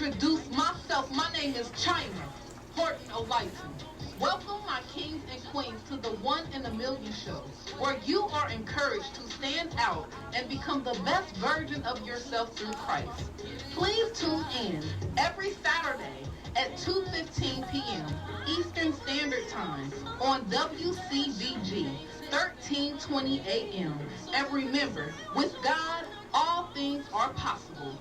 introduce myself. My name is China Horton O'Lighton. Welcome, my kings and queens, to the One in a Million show, where you are encouraged to stand out and become the best version of yourself through Christ. Please tune in every Saturday at 2:15 p.m. Eastern Standard Time on WCVG, 1320 a.m. And remember, with God, all things are possible.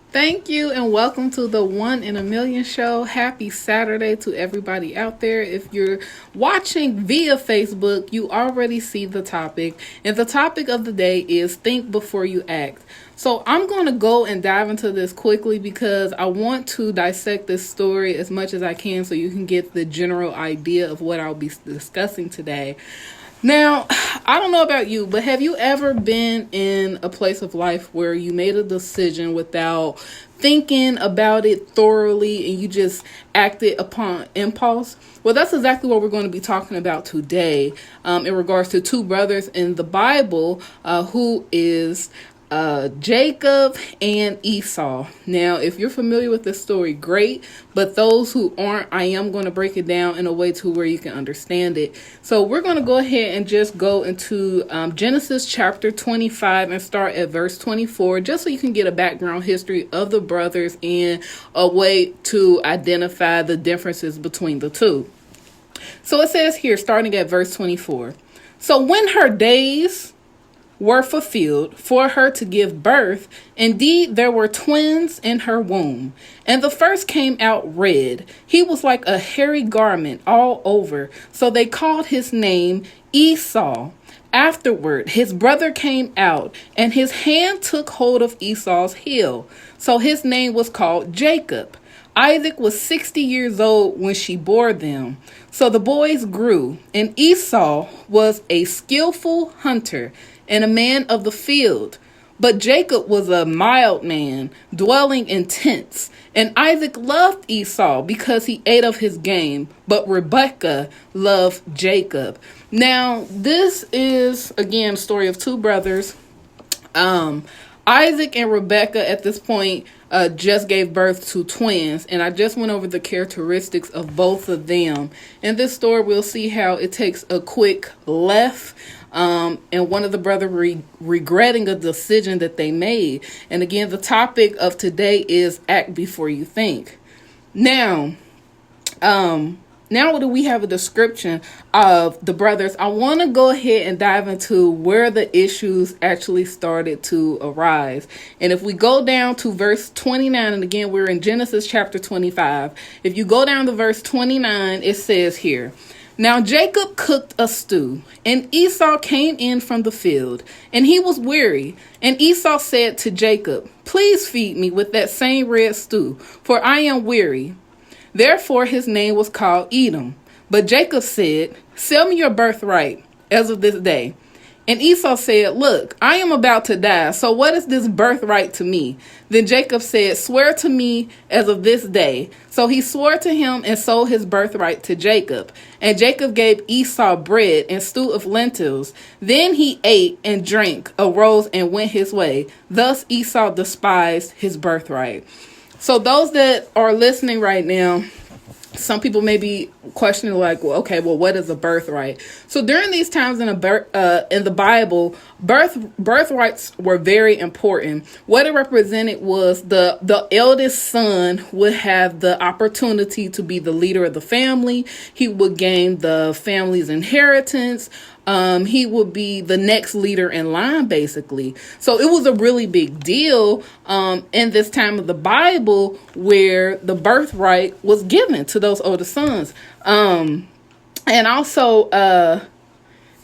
Thank you and welcome to the One in a Million show. Happy Saturday to everybody out there. If you're watching via Facebook, you already see the topic. And the topic of the day is think before you act. So I'm going to go and dive into this quickly because I want to dissect this story as much as I can so you can get the general idea of what I'll be discussing today. Now, I don't know about you, but have you ever been in a place of life where you made a decision without thinking about it thoroughly and you just acted upon impulse? Well, that's exactly what we're going to be talking about today in regards to two brothers in the Bible who is Jacob and Esau. Now, if you're familiar with this story, great. But those who aren't, I am going to break it down in a way to where you can understand it. So we're going to go ahead and just go into Genesis chapter 25 and start at verse 24, just so you can get a background history of the brothers and a way to identify the differences between the two. So it says here, starting at verse 24. So when her days were fulfilled for her to give birth, indeed there were twins in her womb. And the first came out red. He was like a hairy garment all over. So they called his name Esau. Afterward, his brother came out, and his hand took hold of Esau's heel. So his name was called Jacob. Isaac was 60 years old when she bore them. So the boys grew, and Esau was a skillful hunter and a man of the field. But Jacob was a mild man, dwelling in tents. And Isaac loved Esau because he ate of his game, but Rebekah loved Jacob. Now, this is, again, a story of two brothers. Isaac and Rebekah at this point just gave birth to twins, and I just went over the characteristics of both of them. In this story, we'll see how it takes a quick left, and one of the brothers regretting a decision that they made. And again, the topic of today is act before you think. Now that we have a description of the brothers, I want to go ahead and dive into where the issues actually started to arise. And if we go down to verse 29, and again, we're in Genesis chapter 25. If you go down to verse 29, it says here, now Jacob cooked a stew, and Esau came in from the field, and he was weary. And Esau said to Jacob, please feed me with that same red stew, for I am weary. Therefore his name was called Edom. But Jacob said, sell me your birthright as of this day. And Esau said, look, I am about to die, so what is this birthright to me? Then Jacob said, swear to me as of this day. So he swore to him and sold his birthright to Jacob. And Jacob gave Esau bread and stew of lentils. Then he ate and drank, arose and went his way. Thus Esau despised his birthright. So those that are listening right now, some people may be questioning like, well, okay, well, what is a birthright? So during these times in the Bible, birthrights were very important. What it represented was the eldest son would have the opportunity to be the leader of the family. He would gain the family's inheritance. He would be the next leader in line, basically. So it was a really big deal in this time of the Bible where the birthright was given to those older sons. And also,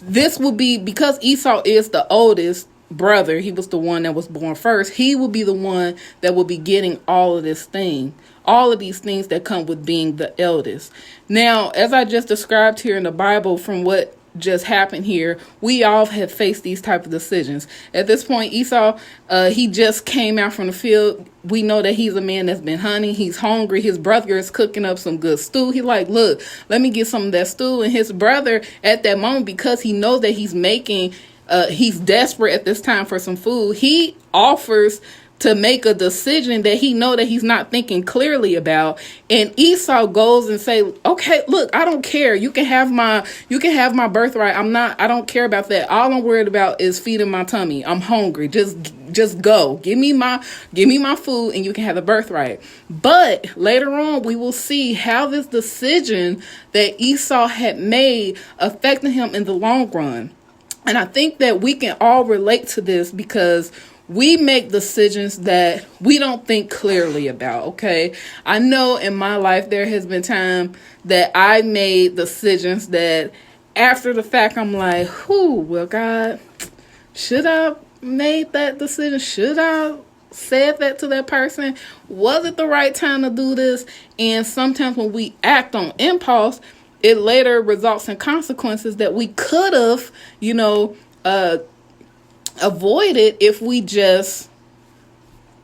this would be, because Esau is the oldest brother, he was the one that was born first, he would be the one that would be getting all of these things that come with being the eldest. Now, as I just described here in the Bible, from what just happened here, we all have faced these type of decisions. At this point, Esau, he just came out from the field. We know that he's a man that's been hunting. He's hungry. His brother is cooking up some good stew. He like, look, let me get some of that stew. And his brother at that moment, because he knows that he's desperate at this time for some food, he offers to make a decision that he know that he's not thinking clearly about. And Esau goes and say, okay, look, I don't care. You can have my birthright. I don't care about that. All I'm worried about is feeding my tummy. I'm hungry. Just go. Give me my food and you can have the birthright. But later on, we will see how this decision that Esau had made affected him in the long run. And I think that we can all relate to this because we make decisions that we don't think clearly about, okay? I know in my life there has been time that I made decisions that after the fact I'm like, well, God, should I made that decision? Should I said that to that person? Was it the right time to do this? And sometimes when we act on impulse, it later results in consequences that we could have, avoided if we just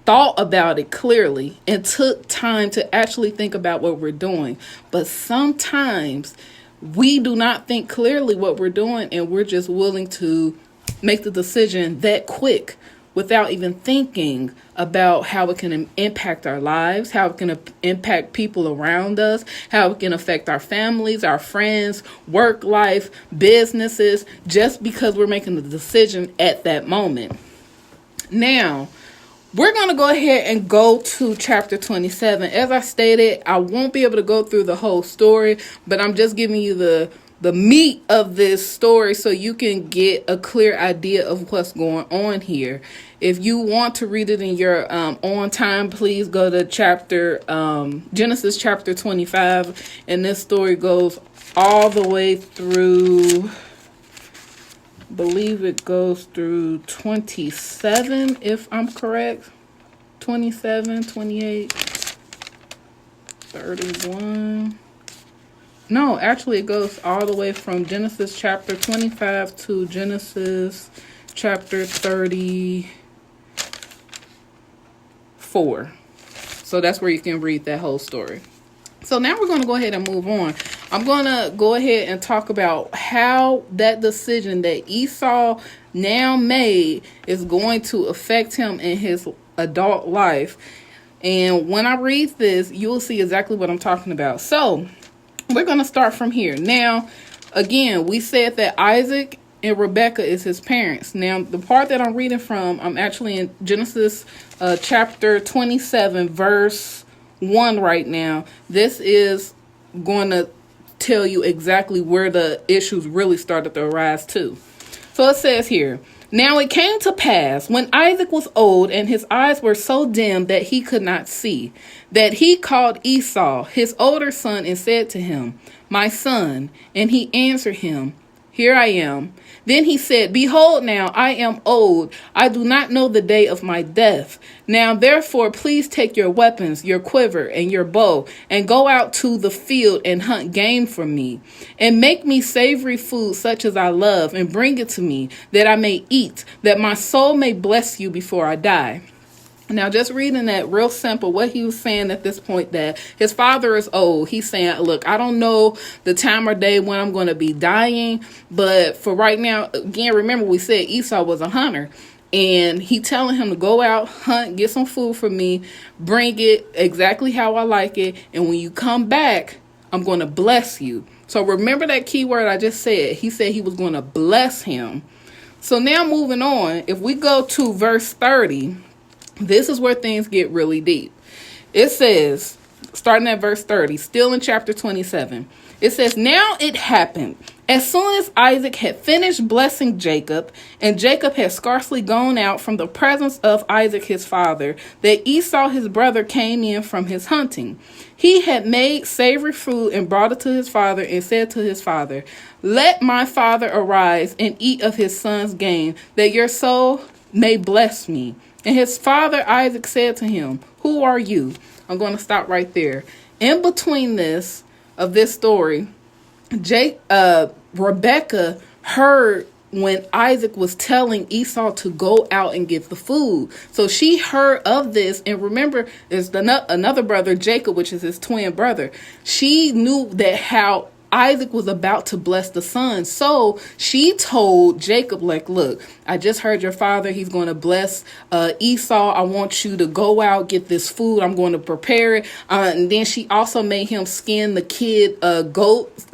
thought about it clearly and took time to actually think about what we're doing. But sometimes we do not think clearly what we're doing, and we're just willing to make the decision that quick without even thinking about how it can impact our lives, how it can impact people around us, how it can affect our families, our friends, work life, businesses, just because we're making the decision at that moment. Now, we're going to go ahead and go to chapter 27. As I stated, I won't be able to go through the whole story, but I'm just giving you the meat of this story so you can get a clear idea of what's going on here. If you want to read it in your own time, please go to Genesis chapter 25. And this story goes all the way through, I believe it goes through 27, if I'm correct. 27, 28, 31. No, actually it goes all the way from Genesis chapter 25 to Genesis chapter 34. So that's where you can read that whole story. So now we're going to go ahead and move on. I'm going to go ahead and talk about how that decision that Esau now made is going to affect him in his adult life. And when I read this, you'll see exactly what I'm talking about. So we're going to start from here. Now, again, we said that Isaac and Rebekah is his parents. Now, the part that I'm reading from, I'm actually in Genesis chapter 27, verse 1 right now. This is going to tell you exactly where the issues really started to arise too. So it says here, now it came to pass when Isaac was old and his eyes were so dim that he could not see, that he called Esau, his older son, and said to him, my son. And he answered him, here I am. Then he said, behold, now I am old. I do not know the day of my death. Now, therefore, please take your weapons, your quiver, and your bow, and go out to the field and hunt game for me, and make me savory food such as I love, and bring it to me, that I may eat, that my soul may bless you before I die. Now, just reading that real simple, what he was saying at this point, that his father is old. He's saying, look, I don't know the time or day when I'm going to be dying. But for right now, again, remember we said Esau was a hunter. And he telling him to go out, hunt, get some food for me, bring it exactly how I like it. And when you come back, I'm going to bless you. So remember that key word I just said. He said he was going to bless him. So now moving on, if we go to verse 30, this is where things get really deep. It says, starting at verse 30, still in chapter 27, it says, now it happened, as soon as Isaac had finished blessing Jacob, and Jacob had scarcely gone out from the presence of Isaac his father, that Esau his brother came in from his hunting. He had made savory food and brought it to his father, and said to his father, let my father arise and eat of his son's game, that your soul may bless me. And his father Isaac said to him, who are you? I'm going to stop right there. In between this story, Rebekah heard when Isaac was telling Esau to go out and get the food. So she heard of this. And remember, there's another brother, Jacob, which is his twin brother. She knew that how Isaac was about to bless the son. So she told Jacob, like, look, I just heard your father. He's going to bless Esau. I want you to go out, get this food. I'm going to prepare it. And then she also made him skin the goats,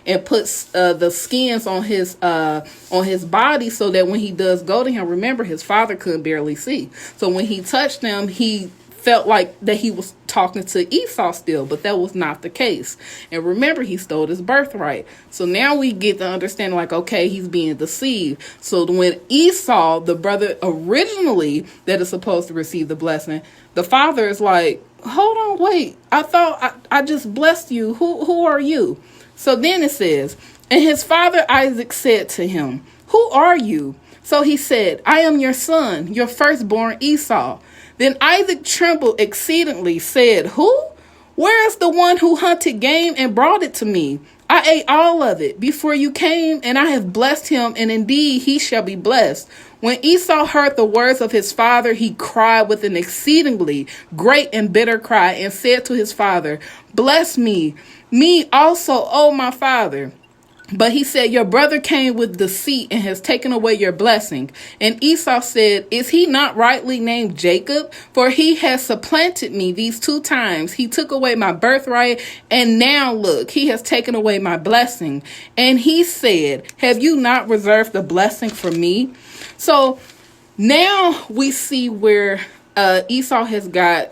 and puts the skins on his body, so that when he does go to him, remember, his father couldn't barely see. So when he touched them, he felt like that he was talking to Esau still, but that was not the case. And remember, he stole his birthright. So now we get to understand, like, okay, he's being deceived. So when Esau, the brother originally that is supposed to receive the blessing, the father is like, hold on, wait, I thought I just blessed you. Who are you? So then it says, and his father Isaac said to him, who are you? So he said, I am your son, your firstborn Esau. Then Isaac trembled exceedingly, said, who? Where is the one who hunted game and brought it to me? I ate all of it before you came, and I have blessed him, and indeed he shall be blessed. When Esau heard the words of his father, he cried with an exceedingly great and bitter cry, and said to his father, bless me also, O my father. But he said, your brother came with deceit and has taken away your blessing. And Esau said, is he not rightly named Jacob? For he has supplanted me these 2 times. He took away my birthright, and now look, he has taken away my blessing. And he said, have you not reserved the blessing for me? So now we see where Esau has gotten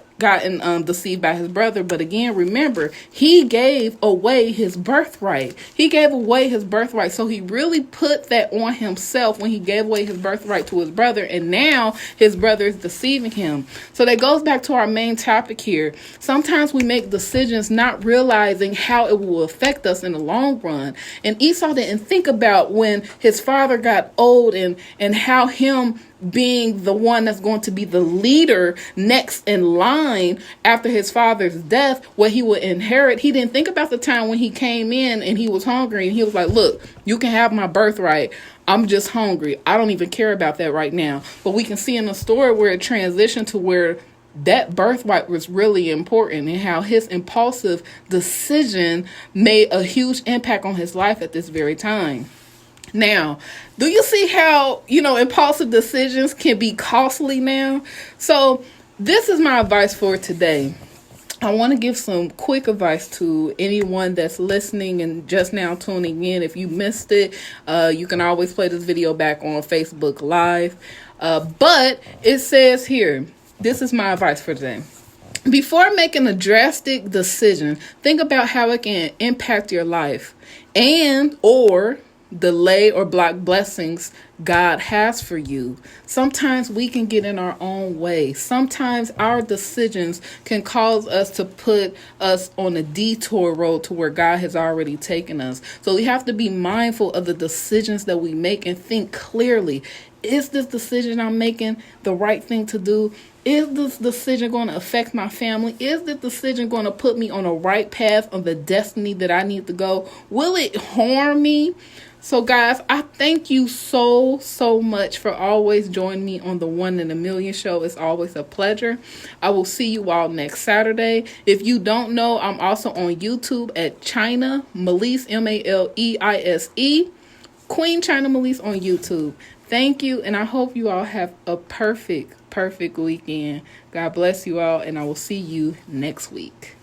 deceived by his brother. But again, remember, he gave away his birthright. So he really put that on himself when he gave away his birthright to his brother, and now his brother is deceiving him. So that goes back to our main topic here. Sometimes we make decisions not realizing how it will affect us in the long run. And Esau didn't think about when his father got old and how him being the one that's going to be the leader next in line after his father's death, what he would inherit. He didn't think about the time when he came in and he was hungry, and he was like, look, you can have my birthright. I'm just hungry. I don't even care about that right now. But we can see in the story where it transitioned to where that birthright was really important, and how his impulsive decision made a huge impact on his life at this very time. Now, do you see how, impulsive decisions can be costly now? So this is my advice for today. I want to give some quick advice to anyone that's listening and just now tuning in. If you missed it, you can always play this video back on Facebook Live. But it says here, this is my advice for today. Before making a drastic decision, think about how it can impact your life or delay or block blessings God has for you. Sometimes we can get in our own way. Sometimes our decisions can cause us to put us on a detour road to where God has already taken us. So we have to be mindful of the decisions that we make and think clearly. Is this decision I'm making the right thing to do? Is this decision going to affect my family? Is this decision going to put me on a right path of the destiny that I need to go? Will it harm me? So guys, I thank you so much for always joining me on the 1 in a Million show. It's always a pleasure. I will see you all next Saturday. If you don't know, I'm also on YouTube at China Maleese, Maleise, Queen China Maleese on YouTube. Thank you, and I hope you all have a perfect weekend. God bless you all, and I will see you next week.